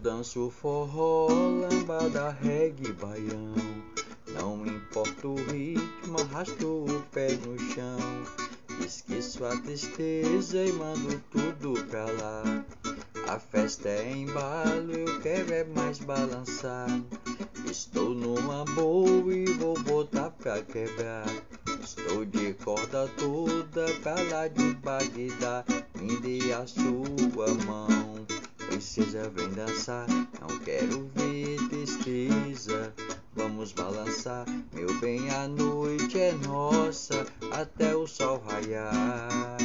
danço forró, lambada, reggae, baião. Não importa o ritmo, arrasto o pé no chão. Esqueço a tristeza e mando tudo pra lá. A festa é embalo, eu quero é mais balançar. Estou numa boa e vou botar pra quebrar. Estou de corda toda pra lá de Bagdá. Me dê a sua mão, princesa, vem dançar. Não quero ver tristeza, vamos balançar. Meu bem, a noite é nossa até o sol raiar.